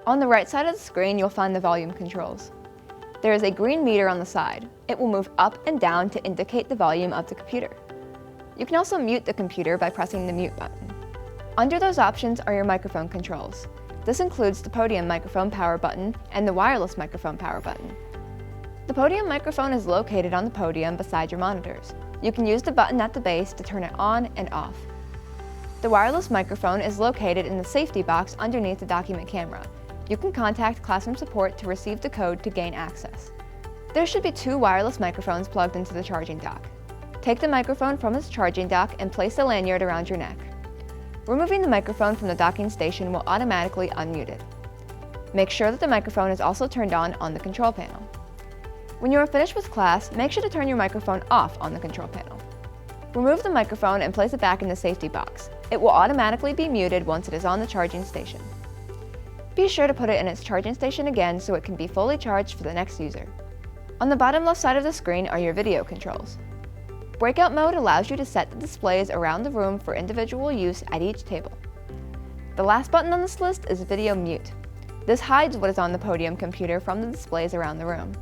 On the right side of the screen, you'll find the volume controls. There is a green meter on the side. It will move up and down to indicate the volume of the computer. You can also mute the computer by pressing the mute button. Under those options are your microphone controls. This includes the podium microphone power button and the wireless microphone power button. The podium microphone is located on the podium beside your monitors. You can use the button at the base to turn it on and off. The wireless microphone is located in the safety box underneath the document camera. You can contact classroom support to receive the code to gain access. There should be 2 wireless microphones plugged into the charging dock. Take the microphone from its charging dock and place the lanyard around your neck. Removing the microphone from the docking station will automatically unmute it. Make sure that the microphone is also turned on the control panel. When you are finished with class, make sure to turn your microphone off on the control panel. Remove the microphone and place it back in the safety box. It will automatically be muted once it is on the charging station. Be sure to put it in its charging station again so it can be fully charged for the next user. On the bottom left side of the screen are your video controls. Breakout mode allows you to set the displays around the room for individual use at each table. The last button on this list is video mute. This hides what is on the podium computer from the displays around the room.